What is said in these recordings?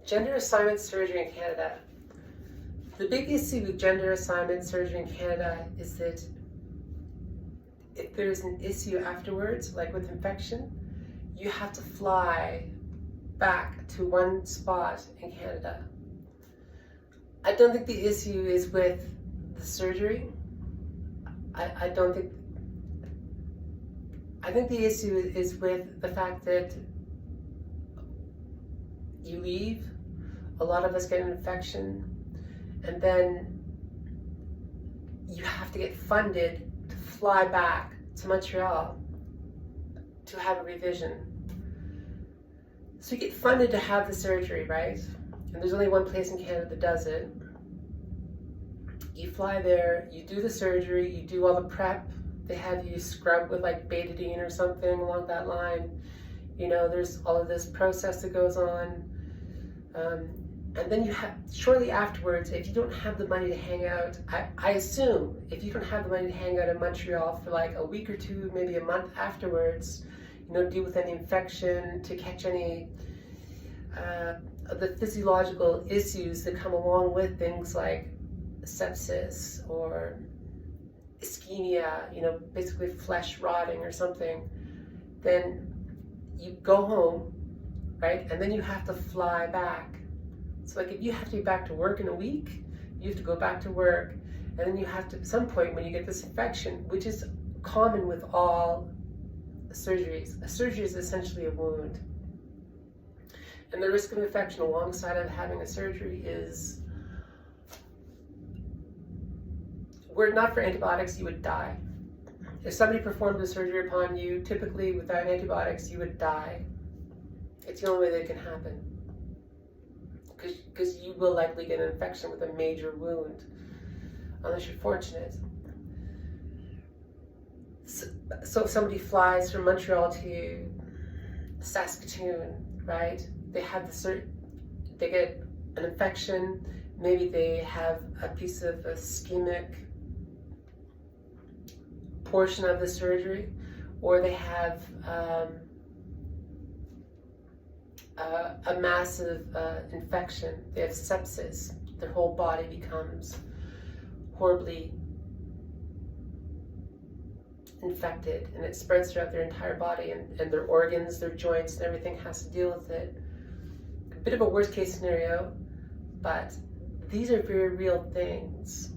Gender assignment surgery in Canada. The big issue with gender assignment surgery in Canada is that if there's an issue afterwards, like with infection, you have to fly back to one spot in Canada. I don't think the issue is with the surgery. I think the issue is with the fact that you leave, a lot of us get an infection, and then you have to get funded to fly back to Montreal to have a revision. So you get funded to have the surgery, right? And there's only one place in Canada that does it. You fly there, you do the surgery, you do all the prep. They have you scrub with like betadine or something along that line. You know, there's all of this process that goes on. And then you have, shortly afterwards, if you don't have the money to hang out, I assume if you don't have the money to hang out in Montreal for like a week or two, maybe a month afterwards, you know, deal with any infection, to catch any of the physiological issues that come along with things like sepsis or ischemia, you know, basically flesh rotting or something, then you go home, right? And then you have to fly back. So like if you have to be back to work in a week, you have to go back to work, and then you have to, at some point when you get this infection, which is common with all surgeries. A surgery is essentially a wound. And the risk of infection alongside of having a surgery is, were it not for antibiotics, you would die. If somebody performed a surgery upon you, typically without antibiotics, you would die. It's the only way that it can happen. Because you will likely get an infection with a major wound, unless you're fortunate. So if somebody flies from Montreal to Saskatoon, right? They have they get an infection, maybe they have a piece of ischemic portion of the surgery, or they have a massive infection. They have sepsis. Their whole body becomes horribly infected, and it spreads throughout their entire body, and their organs, their joints, and everything has to deal with it. A bit of a worst case scenario, but these are very real things.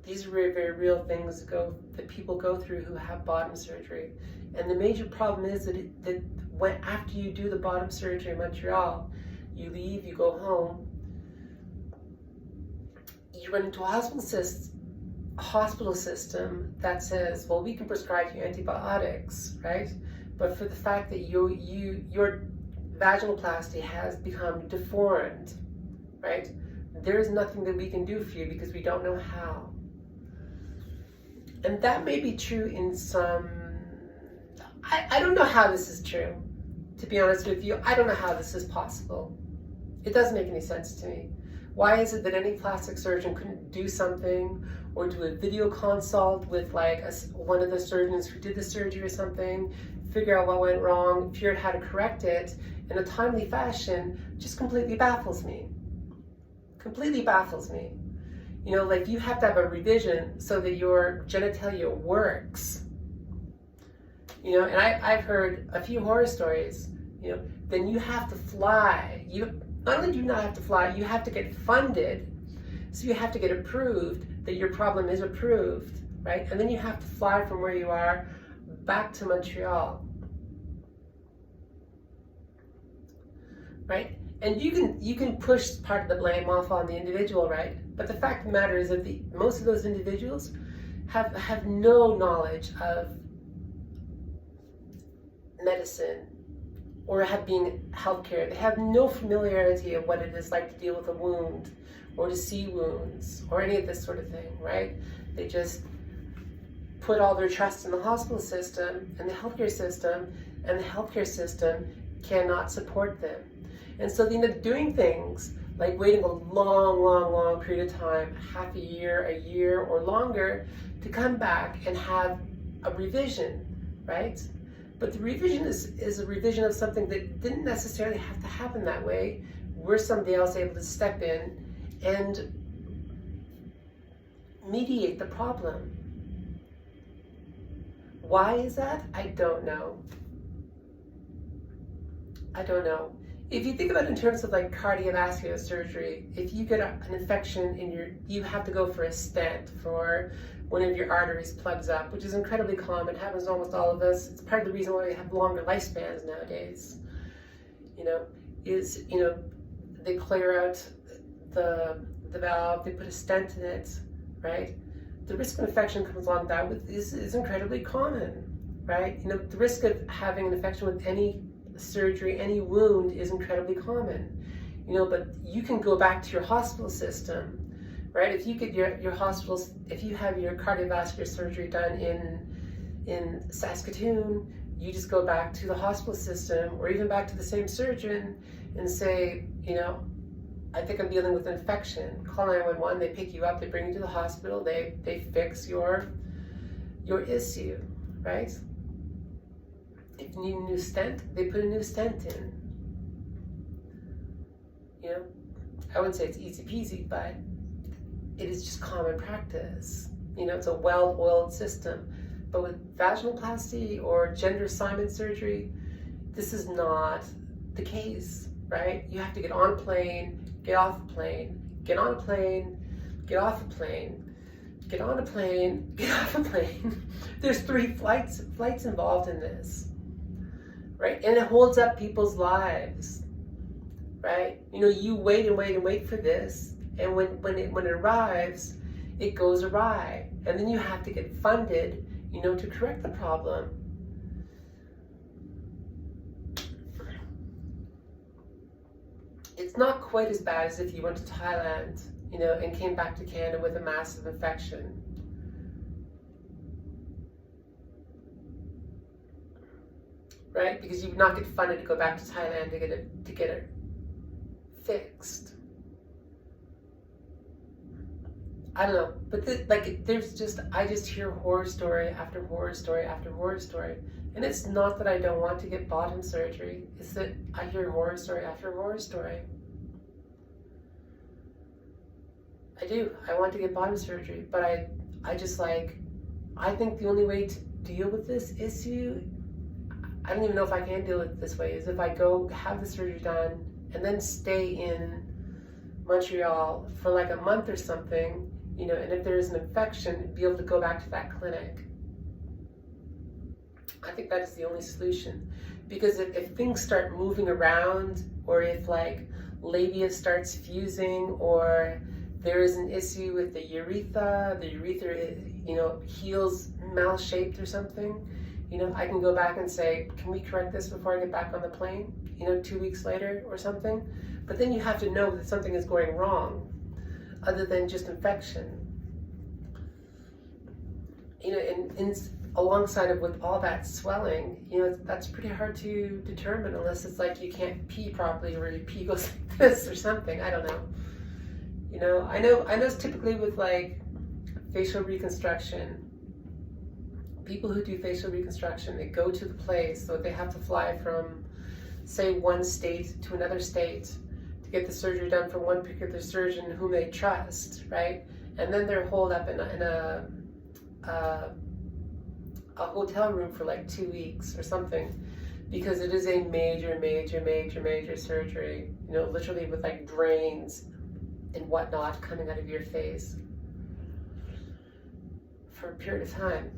These are very, very real things that people go through who have bottom surgery. And the major problem is that when after you do the bottom surgery in Montreal, you leave, you go home, you run into a hospital system that says, well, we can prescribe you antibiotics, right? But for the fact that your vaginoplasty has become deformed, right? There is nothing that we can do for you because we don't know how. And that may be true in some, I don't know how this is true. To be honest with you, I don't know how this is possible. It doesn't make any sense to me. Why is it that any plastic surgeon couldn't do something or do a video consult with like one of the surgeons who did the surgery or something, figure out what went wrong, figure out how to correct it in a timely fashion? Just completely baffles me. Completely baffles me. You know, like you have to have a revision so that your genitalia works. You know, and I've heard a few horror stories. You know, then you have to fly. Not only do you not have to fly, you have to get funded. So you have to get approved that your problem is approved, right? And then you have to fly from where you are back to Montreal, right? And you can push part of the blame off on the individual, right? But the fact of the matter is that most of those individuals have no knowledge of medicine or have been healthcare. They have no familiarity of what it is like to deal with a wound or to see wounds or any of this sort of thing, right? They just put all their trust in the hospital system and the healthcare system, and the healthcare system cannot support them. And so they end up doing things like waiting a long period of time, half a year or longer, to come back and have a revision, right? But the revision is a revision of something that didn't necessarily have to happen that way. we're somebody else able to step in and mediate the problem. Why is that? I don't know. I don't know. If you think about it in terms of like cardiovascular surgery, if you get an infection in you have to go for a stent for one of your arteries plugs up, which is incredibly common, happens to almost all of us. It's part of the reason why we have longer lifespans nowadays. They clear out the valve, they put a stent in it, right? The risk of infection comes along that is incredibly common, right? The risk of having an infection with any surgery, any wound is incredibly common, but you can go back to your hospital system, right? If you get your hospitals, if you have your cardiovascular surgery done in Saskatoon, you just go back to the hospital system or even back to the same surgeon and say, I think I'm dealing with an infection. Call 911, they pick you up, they bring you to the hospital, they fix your issue, right? If you need a new stent, they put a new stent in. I wouldn't say it's easy peasy, but it is just common practice. It's a well-oiled system. But with vaginoplasty or gender assignment surgery, this is not the case, right? You have to get on a plane, get off a plane, get on a plane, get off a plane, get on a plane, get off a plane. There's 3 flights involved in this, right? And it holds up people's lives, right? You wait and wait and wait for this, and when it arrives, it goes awry, and then you have to get funded, to correct the problem. It's not quite as bad as if you went to Thailand, and came back to Canada with a massive infection. Right? Because you would not get funded to go back to Thailand to get it fixed. I don't know, but I just hear horror story after horror story after horror story. And it's not that I don't want to get bottom surgery, it's that I hear horror story after horror story. I do, I want to get bottom surgery, but I think the only way to deal with this issue, I don't even know if I can deal with it this way, is if I go have the surgery done and then stay in Montreal for like a month or something, and if there's an infection, be able to go back to that clinic. I think that is the only solution. Because if things start moving around, or if like labia starts fusing, or there is an issue with the urethra heals mal-shaped or something, I can go back and say, can we correct this before I get back on the plane, 2 weeks later or something? But then you have to know that something is going wrong, other than just infection. And alongside of with all that swelling, that's pretty hard to determine unless it's like you can't pee properly or your pee goes like this or something. I don't know. I know it's typically with like facial reconstruction. People who do facial reconstruction, they go to the place, so they have to fly from, say, one state to another state to get the surgery done for one particular surgeon whom they trust, right? And then they're holed up in a hotel room for like 2 weeks or something, because it is a major surgery, literally with like drains and whatnot coming out of your face for a period of time.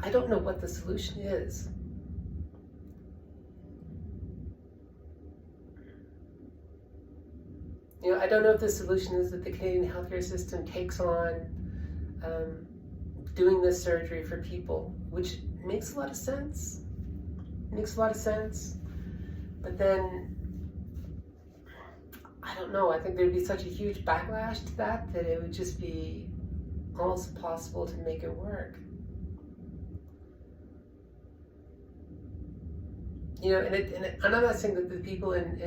I don't know what the solution is. I don't know if the solution is that the Canadian healthcare system takes on doing this surgery for people, which makes a lot of sense. But then, I don't know, I think there'd be such a huge backlash to that it would just be almost impossible to make it work. And I'm not saying that the people in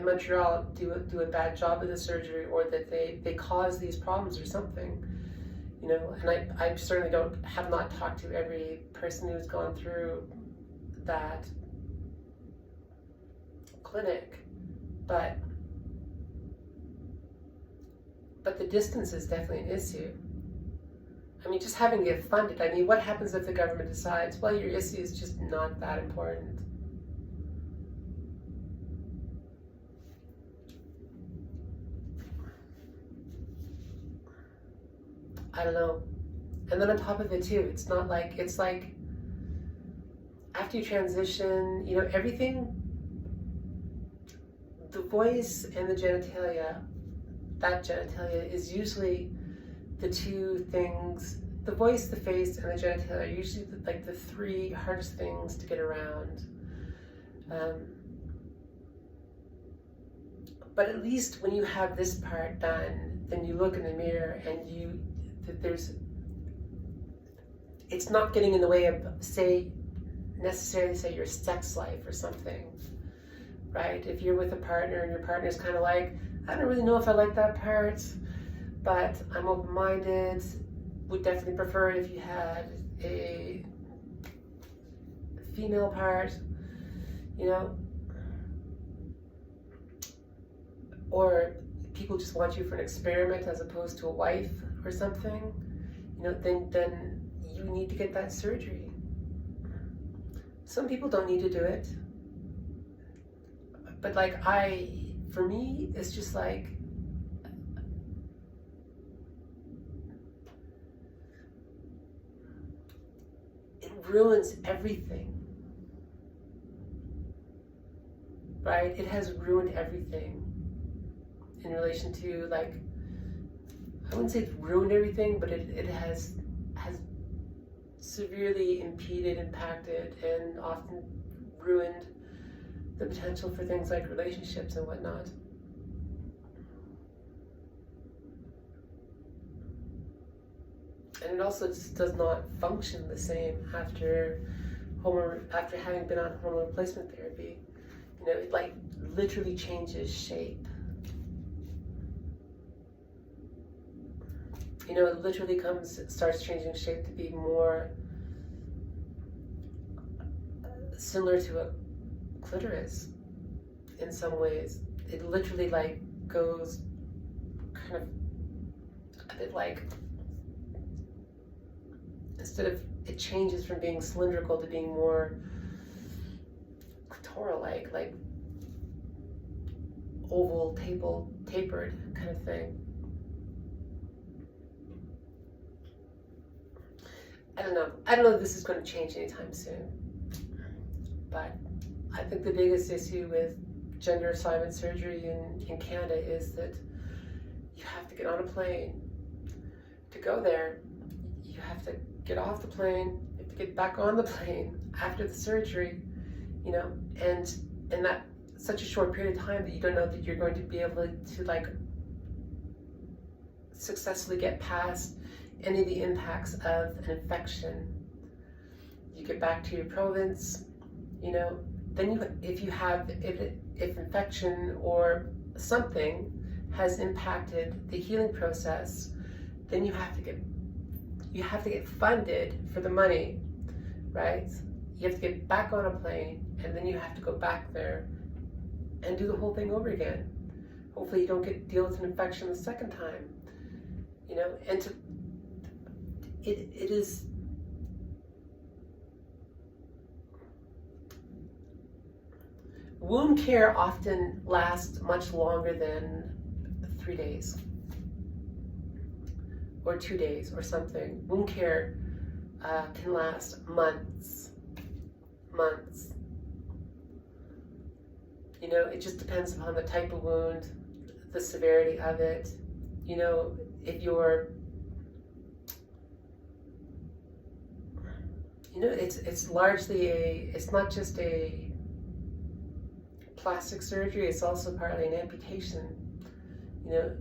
Montreal do a bad job of the surgery, or that they cause these problems or something. You know, and I certainly have not talked to every person who's gone through that clinic, but the distance is definitely an issue. I mean, just having it funded. I mean, what happens if the government decides, well, your issue is just not that important? I don't know. And then on top of it too, it's like after you transition, you know, everything, the voice and the genitalia, that genitalia is usually the two things. The voice, the face, and the genitalia are usually like the three hardest things to get around. But at least when you have this part done, then you look in the mirror and it's not getting in the way of, necessarily say your sex life or something, right? If you're with a partner and your partner's kind of like, I don't really know if I like that part, but I'm open-minded, would definitely prefer it if you had a female part, you know, or people just want you for an experiment as opposed to a wife or something, you know, then you need to get that surgery. Some people don't need to do it, but like for me, it's just like, it ruins everything, right? It has ruined everything in relation to, like, I wouldn't say it's ruined everything, but it has severely impacted, and often ruined the potential for things like relationships and whatnot. And it also just does not function the same after having been on hormone replacement therapy. You know, it like literally changes shape. You know, it literally starts changing shape to be more similar to a clitoris in some ways. It literally like goes kind of a bit like, instead of, it changes from being cylindrical to being more clitoral-like, like oval, tapered kind of thing. I don't know if this is going to change anytime soon, but I think the biggest issue with gender assignment surgery in Canada is that you have to get on a plane. To go there, you have to get off the plane, you have to get back on the plane after the surgery, you know, and that such a short period of time that you don't know that you're going to be able to like successfully get past any of the impacts of an infection. You get back to your province, you know, then if infection or something has impacted the healing process, then you have to get funded for the money, right? You have to get back on a plane, and then you have to go back there and do the whole thing over again. Hopefully you don't deal with an infection the second time, you know, and it is, wound care often lasts much longer than 3 days or 2 days or something. Wound care can last months. You know, it just depends upon the type of wound, the severity of it. You know, if you're, you know, it's largely it's not just a plastic surgery, it's also partly an amputation. You know,